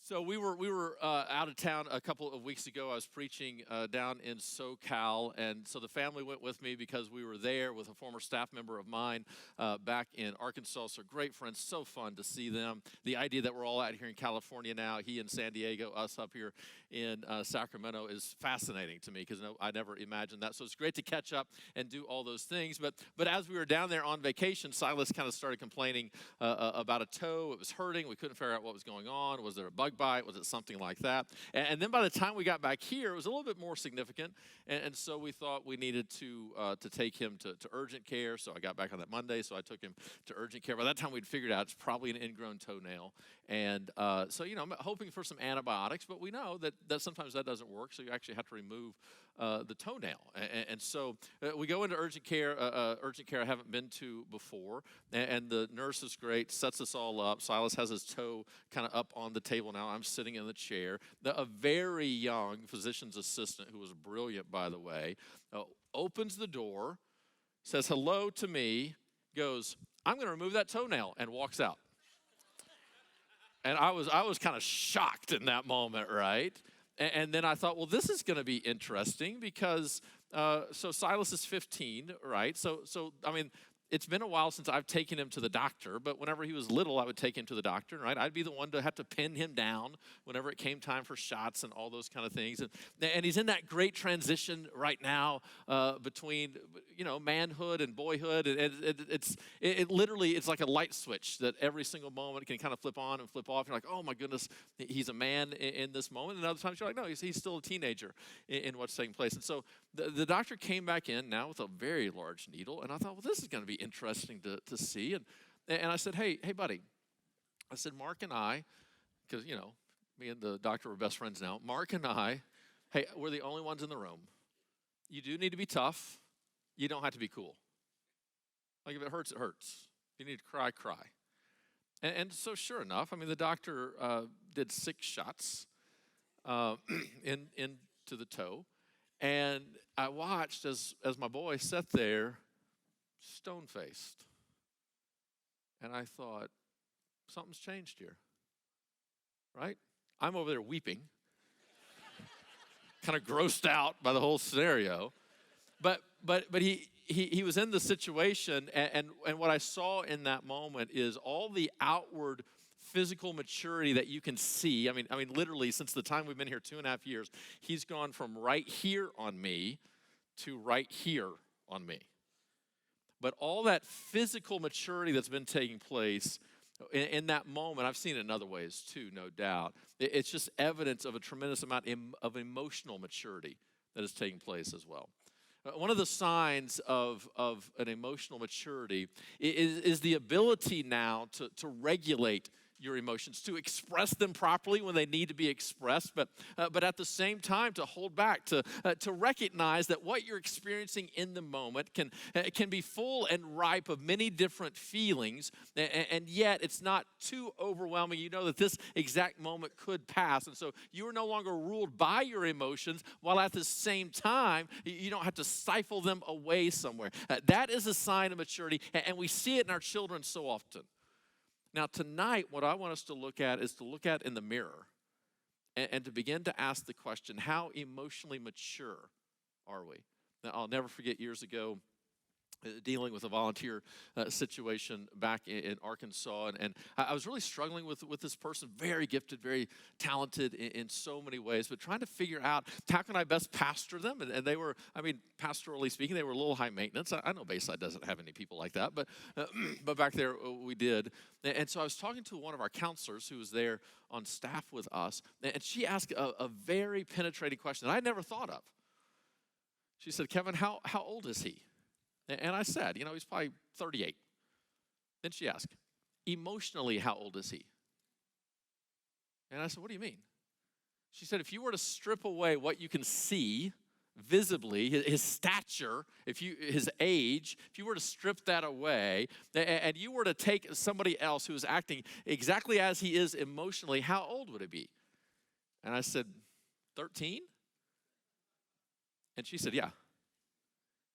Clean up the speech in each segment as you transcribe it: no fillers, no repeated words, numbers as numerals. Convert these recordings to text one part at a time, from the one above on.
So we were out of town a couple of weeks ago. I was preaching down in SoCal, and so the family went with me because we were there with a former staff member of mine back in Arkansas. So great friends, so fun to see them. The idea that we're all out here in California now, he in San Diego, us up here in Sacramento, is fascinating to me because I never imagined that. So it's great to catch up and do all those things. But as we were down there on vacation, Silas kind of started complaining about a toe. It was hurting. We couldn't figure out what was going on. Was there a bug bite? Was it something like that? And then by the time we got back here, it was a little bit more significant. And so we thought we needed to take him to urgent care. So I got back on that Monday, so I took him to urgent care. By that time, we'd figured out it's probably an ingrown toenail. And so, I'm hoping for some antibiotics, but we know that sometimes that doesn't work. So you actually have to remove the toenail. And so we go into urgent care I haven't been to before. And the nurse is great, sets us all up. Silas has his toe kind of up on the table now. I'm sitting in the chair. A very young physician's assistant, who was brilliant, by the way, opens the door, says hello to me, goes, "I'm going to remove that toenail," and walks out. And I was kind of shocked in that moment, right? And then I thought, well, this is going to be interesting because, so Silas is 15, right? So I mean, it's been a while since I've taken him to the doctor, but whenever he was little, I would take him to the doctor, right? I'd be the one to have to pin him down whenever it came time for shots and all those kind of things. And he's in that great transition right now between, manhood and boyhood. And it literally, it's like a light switch that every single moment can kind of flip on and flip off. You're like, oh my goodness, he's a man in this moment. And other times you're like, no, he's still a teenager in what's taking place. And so the doctor came back in now with a very large needle, and I thought, well, this is going to be interesting to see. And I said, hey, buddy. I said, Mark and I, because, me and the doctor are best friends now. Mark and I, hey, we're the only ones in the room. You do need to be tough. You don't have to be cool. Like, if it hurts, it hurts. You need to cry, cry. And so sure enough, I mean, the doctor did 6 shots into the toe. And I watched as my boy sat there stone-faced. And I thought, something's changed here, right? I'm over there weeping, kind of grossed out by the whole scenario. But he was in the situation, and what I saw in that moment is all the outward physical maturity that you can see. I mean, literally, since the time we've been here 2.5 years, he's gone from right here on me to right here on me. But all that physical maturity that's been taking place in that moment, I've seen it in other ways too, no doubt. It's just evidence of a tremendous amount of emotional maturity that is taking place as well. One of the signs of an emotional maturity is the ability now to regulate your emotions, to express them properly when they need to be expressed, but at the same time to hold back, to recognize that what you're experiencing in the moment can be full and ripe of many different feelings, and yet it's not too overwhelming. You know that this exact moment could pass, and so you are no longer ruled by your emotions, while at the same time you don't have to stifle them away somewhere. That is a sign of maturity, and we see it in our children so often. Now, tonight, what I want us to look at is to look at in the mirror and to begin to ask the question, how emotionally mature are we? Now, I'll never forget years ago dealing with a volunteer situation back in Arkansas, and I was really struggling with this person, very gifted, very talented in so many ways, but trying to figure out how can I best pastor them, and they were, pastorally speaking, they were a little high maintenance. I know Bayside doesn't have any people like that, but back there we did, and so I was talking to one of our counselors who was there on staff with us, and she asked a very penetrating question that I never thought of. She said, Kevin, how old is he? And I said, he's probably 38. Then she asked, emotionally, how old is he? And I said, what do you mean? She said, if you were to strip away what you can see visibly, his stature, his age, if you were to strip that away, and you were to take somebody else who is acting exactly as he is emotionally, how old would it be? And I said, 13? And she said, yeah.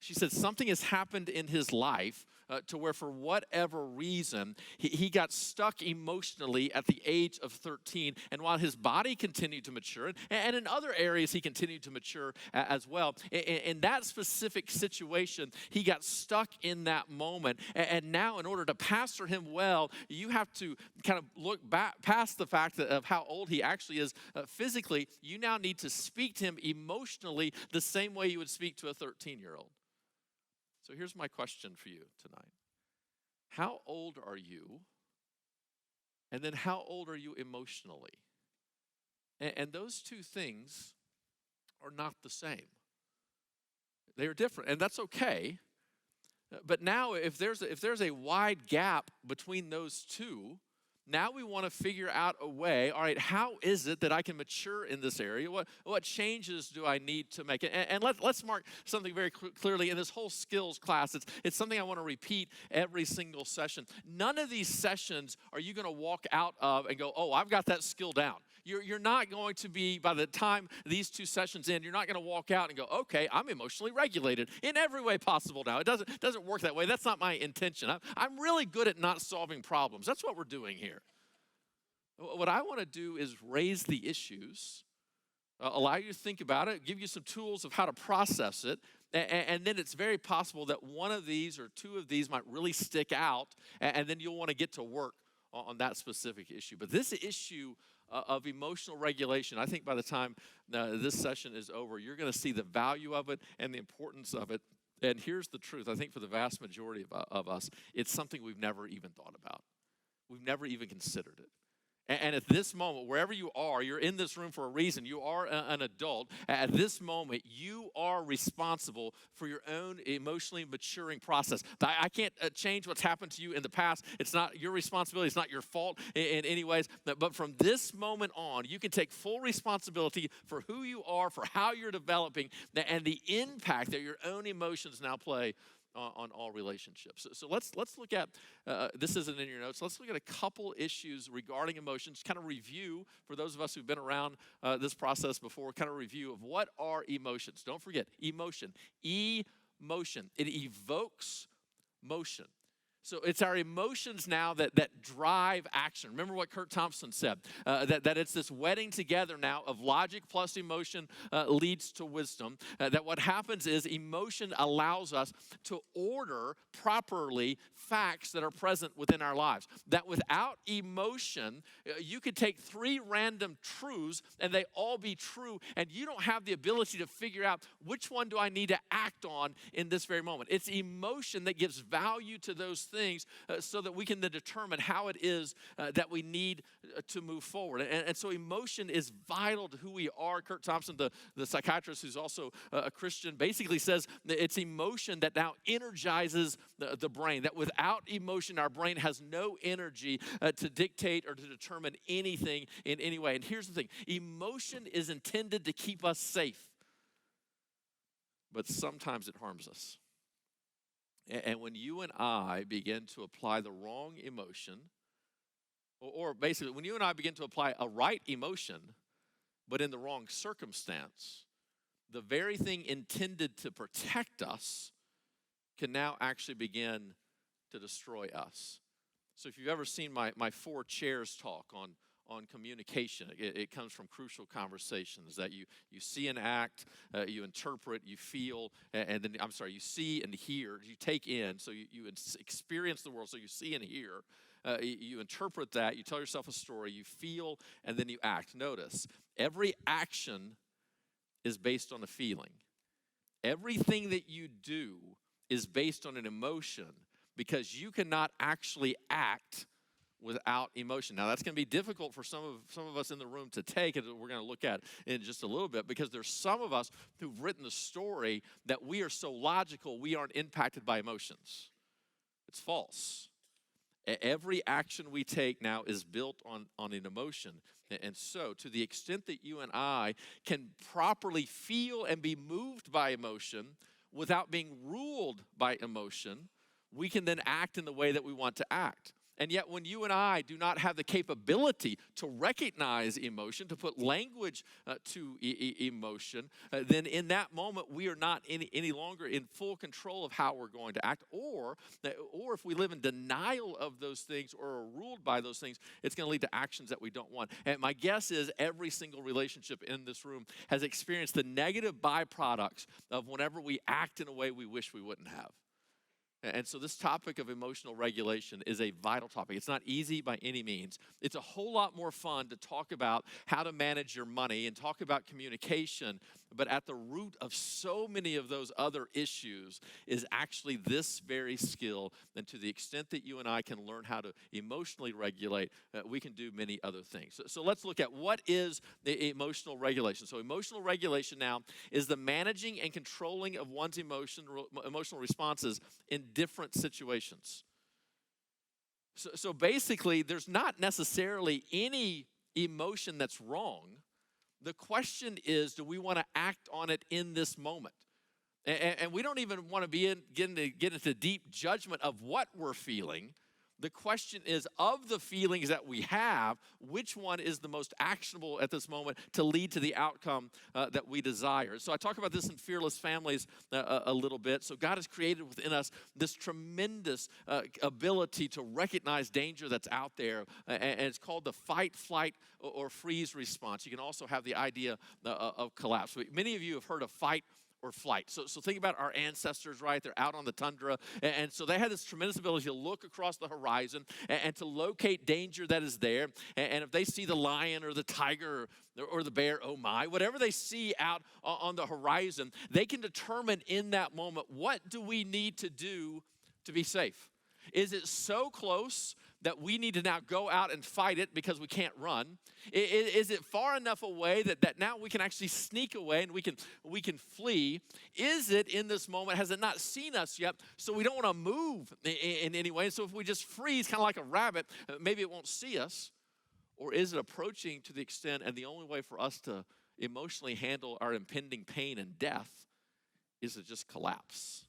She said, something has happened in his life to where for whatever reason, he got stuck emotionally at the age of 13. And while his body continued to mature, and in other areas he continued to mature as well, in that specific situation, he got stuck in that moment. And now in order to pastor him well, you have to kind of look back past the fact of how old he actually is physically. You now need to speak to him emotionally the same way you would speak to a 13-year-old. So here's my question for you tonight. How old are you? And then how old are you emotionally? And those two things are not the same. They are different, and that's okay. But now if there's a wide gap between those two, now we want to figure out a way, all right, how is it that I can mature in this area? What changes do I need to make? And let's mark something very clearly in this whole skills class. It's something I want to repeat every single session. None of these sessions are you going to walk out of and go, oh, I've got that skill down. You're not going to be, by the time these two sessions end, you're not going to walk out and go, okay, I'm emotionally regulated in every way possible now. It doesn't work that way. That's not my intention. I'm really good at not solving problems. That's what we're doing here. What I want to do is raise the issues, allow you to think about it, give you some tools of how to process it, and then it's very possible that one of these or two of these might really stick out, and then you'll want to get to work on that specific issue. But this issue of emotional regulation, I think by the time this session is over, you're going to see the value of it and the importance of it. And here's the truth. I think for the vast majority of us, it's something we've never even thought about. We've never even considered it. And at this moment, wherever you are, you're in this room for a reason. You are an adult. At this moment, you are responsible for your own emotionally maturing process. I can't change what's happened to you in the past. It's not your responsibility. It's not your fault in any ways. But from this moment on, you can take full responsibility for who you are, for how you're developing, and the impact that your own emotions now play on all relationships. So let's look at, this isn't in your notes, let's look at a couple issues regarding emotions, kind of review, for those of us who've been around this process before, kind of review of what are emotions. Don't forget, emotion. Emotion. It evokes motion. So it's our emotions now that drive action. Remember what Kurt Thompson said, that it's this wedding together now of logic plus emotion leads to wisdom. That what happens is emotion allows us to order properly facts that are present within our lives. That without emotion, you could take three random truths and they all be true, and you don't have the ability to figure out which one do I need to act on in this very moment. It's emotion that gives value to those things so that we can then determine how it is that we need to move forward. And so emotion is vital to who we are. Kurt Thompson, the psychiatrist who's also a Christian, basically says that it's emotion that now energizes the brain, that without emotion, our brain has no energy to dictate or to determine anything in any way. And here's the thing, emotion is intended to keep us safe, but sometimes it harms us. And when you and I begin to apply the wrong emotion, or basically when you and I begin to apply a right emotion, but in the wrong circumstance, the very thing intended to protect us can now actually begin to destroy us. So if you've ever seen my 4 chairs talk on communication, it comes from Crucial Conversations, that you see and act, you interpret, you feel, and then, you see and hear, you take in, so you experience the world, so you see and hear, you interpret that, you tell yourself a story, you feel, and then you act. Notice, every action is based on a feeling. Everything that you do is based on an emotion, because you cannot actually act without emotion. Now, that's going to be difficult for some of us in the room to take, and we're going to look at in just a little bit, because there's some of us who've written the story that we are so logical we aren't impacted by emotions. It's false. Every action we take now is built on an emotion. And so, to the extent that you and I can properly feel and be moved by emotion without being ruled by emotion, we can then act in the way that we want to act. And yet when you and I do not have the capability to recognize emotion, to put language to emotion, then in that moment we are not any longer in full control of how we're going to act. Or if we live in denial of those things or are ruled by those things, it's going to lead to actions that we don't want. And my guess is every single relationship in this room has experienced the negative byproducts of whenever we act in a way we wish we wouldn't have. And so this topic of emotional regulation is a vital topic. It's not easy by any means. It's a whole lot more fun to talk about how to manage your money and talk about communication, but at the root of so many of those other issues is actually this very skill. And to the extent that you and I can learn how to emotionally regulate, we can do many other things. So let's look at what is the emotional regulation. So emotional regulation now is the managing and controlling of one's emotional responses in different situations. So basically, there's not necessarily any emotion that's wrong. The question is, do we want to act on it in this moment? And we don't even want to get into deep judgment of what we're feeling. The question is, of the feelings that we have, which one is the most actionable at this moment to lead to the outcome that we desire? So I talk about this in Fearless Families a little bit. So God has created within us this tremendous ability to recognize danger that's out there, and it's called the fight, flight, or freeze response. You can also have the idea of collapse. Many of you have heard of fight or flight. So think about our ancestors, right? They're out on the tundra. And so they had this tremendous ability to look across the horizon and to locate danger that is there. And if they see the lion or the tiger or the bear, oh my, whatever they see out on the horizon, they can determine in that moment, what do we need to do to be safe? Is it so close that we need to now go out and fight it because we can't run? Is it far enough away that now we can actually sneak away and we can flee? Is it in this moment, has it not seen us yet, so we don't want to move in any way? So if we just freeze, kind of like a rabbit, maybe it won't see us. Or is it approaching to the extent, and the only way for us to emotionally handle our impending pain and death is to just collapse?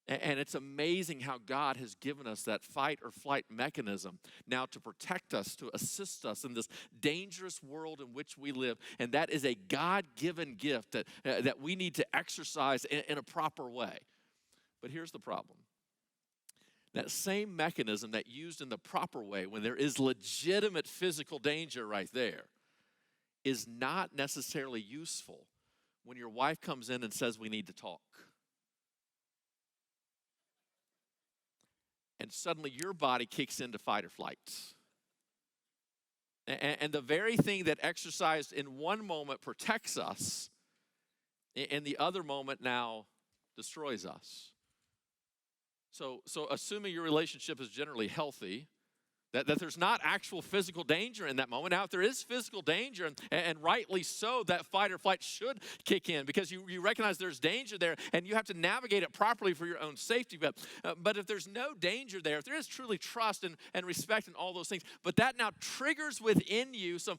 And it's amazing how God has given us that fight or flight mechanism now to protect us, to assist us in this dangerous world in which we live. And that is a God-given gift that we need to exercise in a proper way. But here's the problem. That same mechanism that used in the proper way, when there is legitimate physical danger right there, is not necessarily useful when your wife comes in and says we need to talk. And suddenly your body kicks into fight or flight. And the very thing that exercised in one moment protects us, in the other moment now destroys us. So assuming your relationship is generally healthy, that there's not actual physical danger in that moment. Now, if there is physical danger, and rightly so, that fight or flight should kick in because you recognize there's danger there and you have to navigate it properly for your own safety. But if there's no danger there, if there is truly trust and respect and all those things, but that now triggers within you some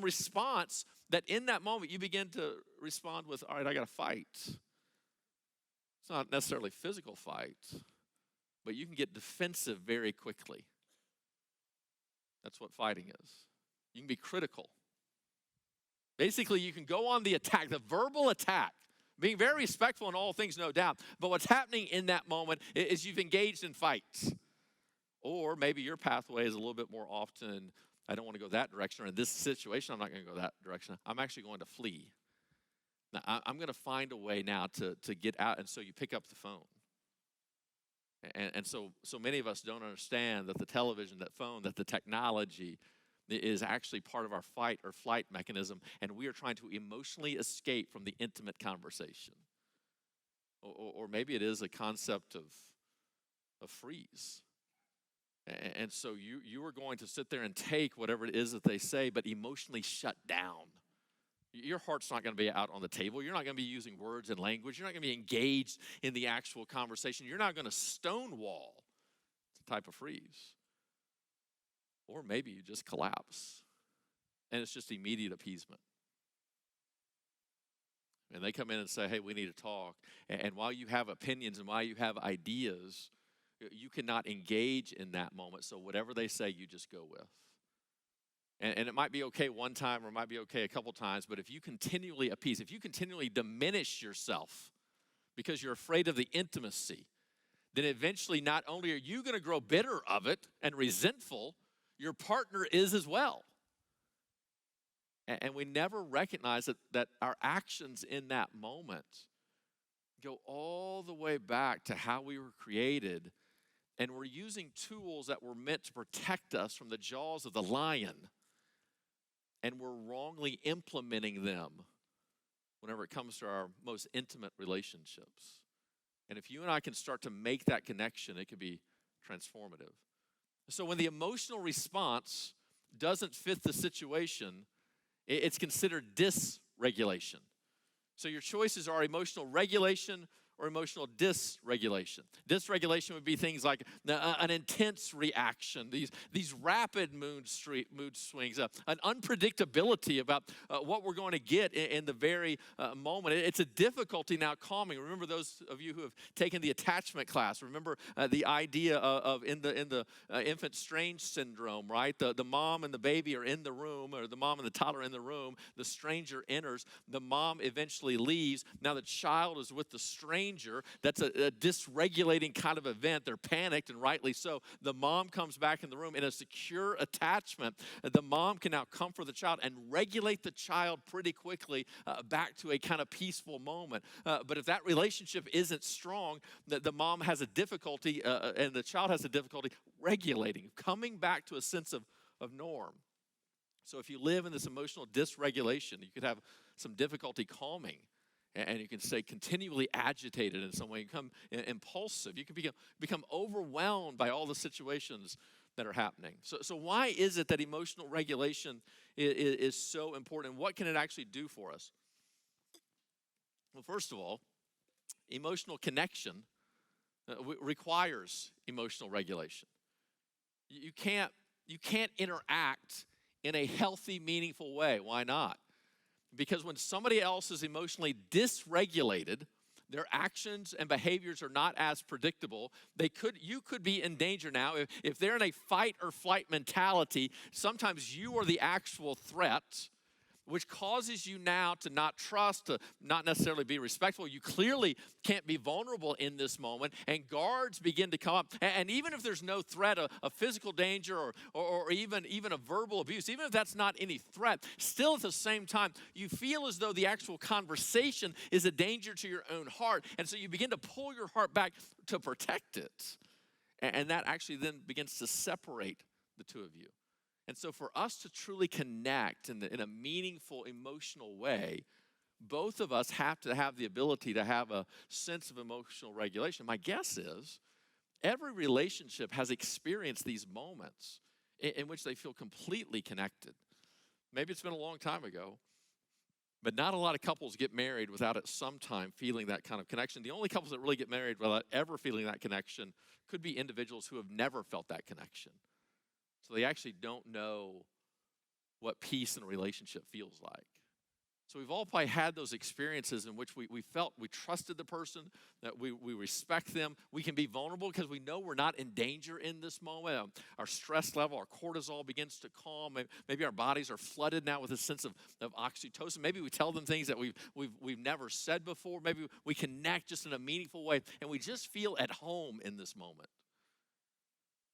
response that in that moment you begin to respond with, all right, I got to fight. It's not necessarily physical fight, but you can get defensive very quickly. That's what fighting is. You can be critical. Basically, you can go on the attack, the verbal attack, being very respectful in all things, no doubt. But what's happening in that moment is you've engaged in fights. Or maybe your pathway is a little bit more often, I don't want to go that direction, or in this situation, I'm not going to go that direction. I'm actually going to flee. Now, I'm going to find a way now to get out, and so you pick up the phone. And so many of us don't understand that the television, that phone, that the technology is actually part of our fight or flight mechanism, and we are trying to emotionally escape from the intimate conversation. Or maybe it is a concept of freeze. And so you are going to sit there and take whatever it is that they say, but emotionally shut down. Your heart's not going to be out on the table. You're not going to be using words and language. You're not going to be engaged in the actual conversation. You're not going to stonewall. It's a type of freeze. Or maybe you just collapse, and it's just immediate appeasement. And they come in and say, hey, we need to talk. And while you have opinions and while you have ideas, You cannot engage in that moment. So whatever they say, you just go with. And it might be okay one time or it might be okay a couple times, but if you continually appease, if you continually diminish yourself because you're afraid of the intimacy, then eventually not only are you going to grow bitter of it and resentful, your partner is as well. And we never recognize that our actions in that moment go all the way back to how we were created, and we're using tools that were meant to protect us from the jaws of the lion, and we're wrongly implementing them whenever it comes to our most intimate relationships. And if you and I can start to make that connection, it can be transformative. So when the emotional response doesn't fit the situation, it's considered dysregulation. So your choices are emotional regulation or emotional dysregulation. Dysregulation would be things like an intense reaction, these rapid mood swings, an unpredictability about what we're going to get in the very moment. It's a difficulty now calming. Remember, those of you who have taken the attachment class, remember the idea of in the infant strange syndrome, right? The mom and the baby are in the room, or the mom and the toddler are in the room. The stranger enters. The mom eventually leaves. Now the child is with the stranger. That's a dysregulating kind of event. They're panicked, and rightly so. The mom comes back in the room in a secure attachment. The mom can now comfort the child and regulate the child pretty quickly back to a kind of peaceful moment. But if that relationship isn't strong, the mom has a difficulty and the child has a difficulty regulating, coming back to a sense of norm. So if you live in this emotional dysregulation, you could have some difficulty calming. And you can stay continually agitated in some way. You become impulsive. You can become overwhelmed by all the situations that are happening. So why is it that emotional regulation is so important? What can it actually do for us? Well, first of all, emotional connection requires emotional regulation. You can't interact in a healthy, meaningful way. Why not? Because when somebody else is emotionally dysregulated, their actions and behaviors are not as predictable. You could be in danger now. If they're in a fight or flight mentality, sometimes you are the actual threat, which causes you now to not trust, to not necessarily be respectful. You clearly can't be vulnerable in this moment, and guards begin to come up. And even if there's no threat of physical danger or even a verbal abuse, even if that's not any threat, still at the same time, you feel as though the actual conversation is a danger to your own heart. And so you begin to pull your heart back to protect it. And that actually then begins to separate the two of you. And so for us to truly connect in a meaningful, emotional way, both of us have to have the ability to have a sense of emotional regulation. My guess is every relationship has experienced these moments in which they feel completely connected. Maybe it's been a long time ago, but not a lot of couples get married without at some time feeling that kind of connection. The only couples that really get married without ever feeling that connection could be individuals who have never felt that connection. So they actually don't know what peace in a relationship feels like. So we've all probably had those experiences in which we felt we trusted the person, that we respect them. We can be vulnerable because we know we're not in danger in this moment. Our stress level, our cortisol begins to calm. Maybe our bodies are flooded now with a sense of oxytocin. Maybe we tell them things that we've never said before. Maybe we connect just in a meaningful way, and we just feel at home in this moment.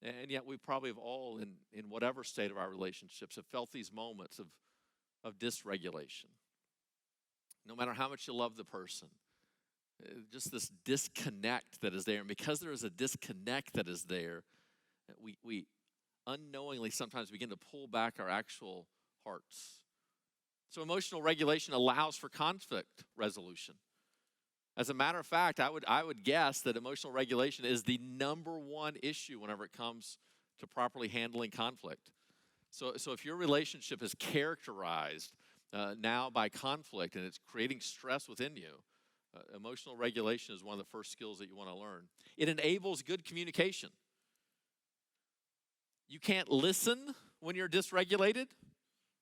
And yet we probably have all, in whatever state of our relationships, have felt these moments of dysregulation. No matter how much you love the person, just this disconnect that is there. And because there is a disconnect that is there, we unknowingly sometimes begin to pull back our actual hearts. So emotional regulation allows for conflict resolution. As a matter of fact, I would guess that emotional regulation is the number one issue whenever it comes to properly handling conflict. So if your relationship is characterized now by conflict and it's creating stress within you, emotional regulation is one of the first skills that you want to learn. It enables good communication. You can't listen when you're dysregulated.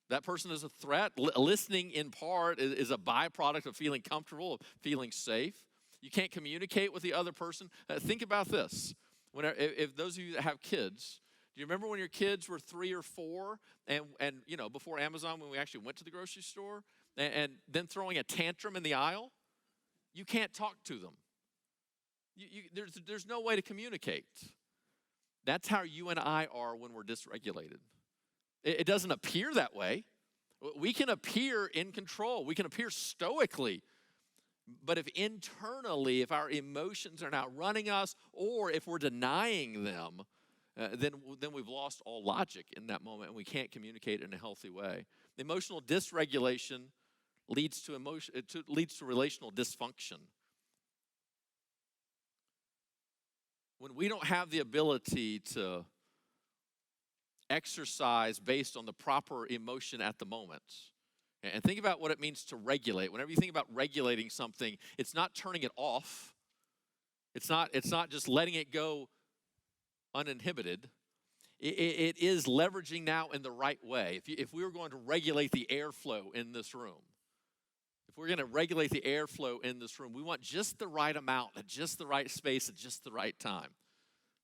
That person is a threat. Listening in part is a byproduct of feeling comfortable, of feeling safe. You can't communicate with the other person. Think about this. If those of you that have kids, do you remember when your kids were 3 or 4 and before Amazon, when we actually went to the grocery store and then throwing a tantrum in the aisle? You can't talk to them. There's no way to communicate. That's how you and I are when we're dysregulated. It doesn't appear that way. We can appear in control. We can appear stoically. But if internally, if our emotions are not running us, or if we're denying them, then we've lost all logic in that moment, and we can't communicate in a healthy way. Emotional dysregulation leads to relational dysfunction. When we don't have the ability to exercise based on the proper emotion at the moment. And think about what it means to regulate. Whenever you think about regulating something, it's not turning it off. It's not just letting it go uninhibited. It is leveraging now in the right way. If we were going to regulate the airflow in this room, if we're going to regulate the airflow in this room, we want just the right amount, at just the right space, at just the right time.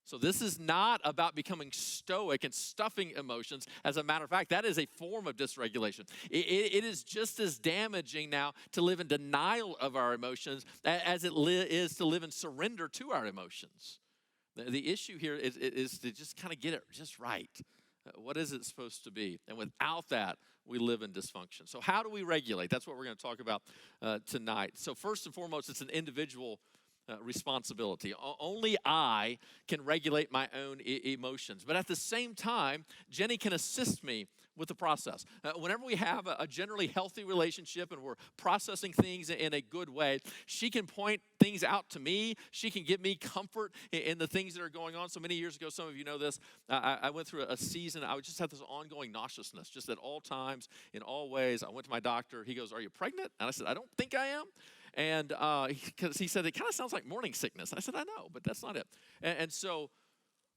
So this is not about becoming stoic and stuffing emotions. As a matter of fact, that is a form of dysregulation. It is just as damaging now to live in denial of our emotions as it is to live in surrender to our emotions. The issue here is to just kind of get it just right. What is it supposed to be? And without that, we live in dysfunction. So how do we regulate? That's what we're going to talk about tonight. So first and foremost, it's an individual responsibility. Only I can regulate my own emotions. But at the same time, Jenny can assist me with the process. Whenever we have a generally healthy relationship and we're processing things in a good way, she can point things out to me. She can give me comfort in the things that are going on. So many years ago, some of you know this, I went through a season. I would just have this ongoing nauseousness, just at all times, in all ways. I went to my doctor. He goes, "Are you pregnant?" And I said, "I don't think I am." And because he said, "It kind of sounds like morning sickness." I said, "I know, but that's not it." And so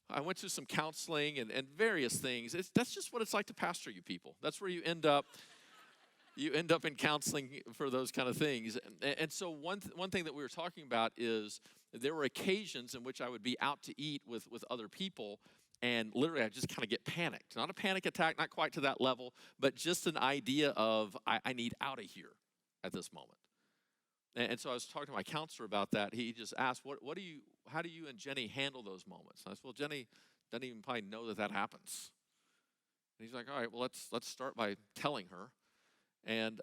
I went through some counseling and various things. That's just what it's like to pastor you people. That's where you end up. You end up in counseling for those kind of things. And so one thing that we were talking about is there were occasions in which I would be out to eat with other people, and literally I just kind of get panicked. Not a panic attack, not quite to that level, but just an idea of I need out of here at this moment. And so I was talking to my counselor about that. He just asked, how do you and Jenny handle those moments? And I said, well, Jenny doesn't even probably know that happens. And he's like, all right, well, let's start by telling her. And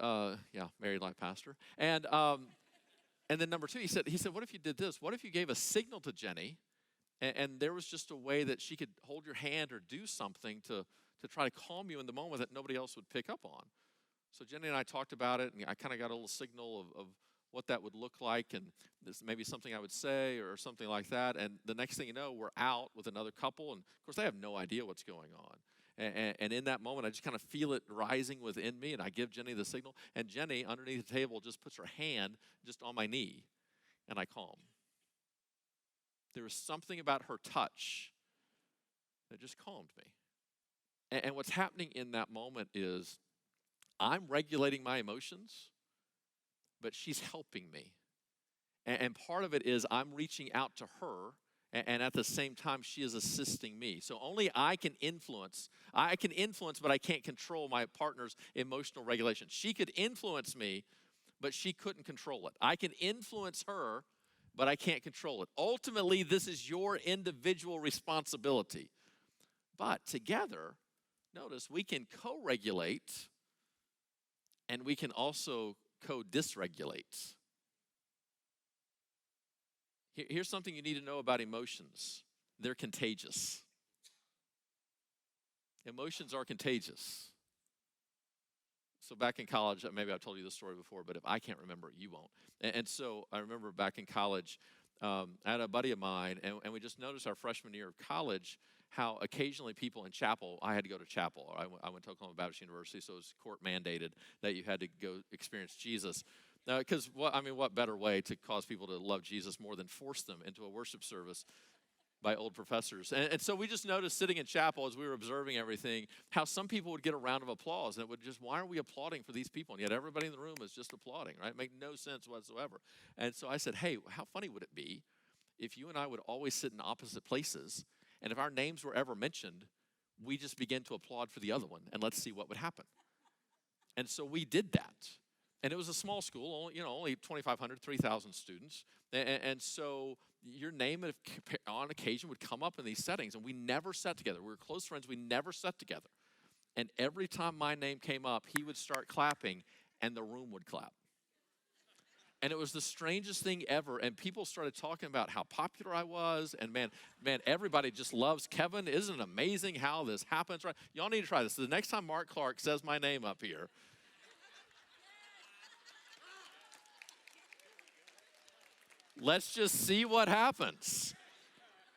married life pastor. And then number 2, he said, what if you did this? What if you gave a signal to Jenny, and there was just a way that she could hold your hand or do something to try to calm you in the moment that nobody else would pick up on? So Jenny and I talked about it, and I kind of got a little signal of what that would look like, and this maybe something I would say or something like that. And the next thing you know, we're out with another couple, and of course they have no idea what's going on. And in that moment, I just kind of feel it rising within me, and I give Jenny the signal, and Jenny, underneath the table, just puts her hand just on my knee, and I calm. There was something about her touch that just calmed me. And what's happening in that moment is I'm regulating my emotions, but she's helping me. And part of it is I'm reaching out to her, and at the same time, she is assisting me. So only I can influence. I can influence, but I can't control my partner's emotional regulation. She could influence me, but she couldn't control it. I can influence her, but I can't control it. Ultimately, this is your individual responsibility. But together, notice, we can co-regulate, and we can also co-dysregulate. Here's something you need to know about emotions. They're contagious. Emotions are contagious. So back in college, maybe I've told you this story before, but if I can't remember it, you won't. And so I remember back in college, I had a buddy of mine, and we just noticed our freshman year of college how occasionally people in chapel, I had to go to chapel. I went to Oklahoma Baptist University, so it was court mandated that you had to go experience Jesus. Because what better way to cause people to love Jesus more than force them into a worship service by old professors? And so we just noticed sitting in chapel as we were observing everything, how some people would get a round of applause, and it would just, why are we applauding for these people? And yet everybody in the room is just applauding, right? It made no sense whatsoever. And so I said, hey, how funny would it be if you and I would always sit in opposite places, and if our names were ever mentioned, we just begin to applaud for the other one, and let's see what would happen. And so we did that. And it was a small school, only 2,500, 3,000 students. And so your name on occasion would come up in these settings, and we never sat together. We were close friends. We never sat together. And every time my name came up, he would start clapping, and the room would clap. And it was the strangest thing ever. And people started talking about how popular I was. And man, everybody just loves Kevin. Isn't it amazing how this happens? Right? Y'all need to try this. So the next time Mark Clark says my name up here, let's just see what happens.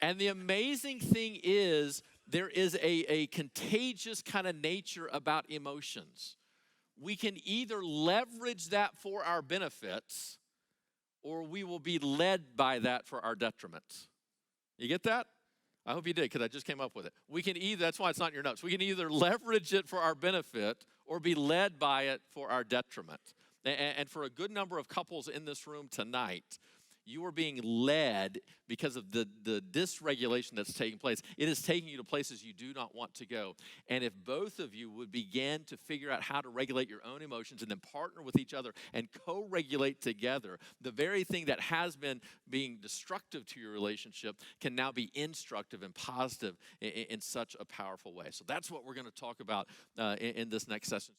And the amazing thing is, there is a contagious kind of nature about emotions. We can either leverage that for our benefits, or we will be led by that for our detriment. You get that? I hope you did, because I just came up with it. We can either, that's why it's not in your notes. We can either leverage it for our benefit or be led by it for our detriment. And for a good number of couples in this room tonight, you are being led because of the dysregulation that's taking place. It is taking you to places you do not want to go. And if both of you would begin to figure out how to regulate your own emotions and then partner with each other and co-regulate together, the very thing that has been being destructive to your relationship can now be instructive and positive in such a powerful way. So that's what we're going to talk about in this next session.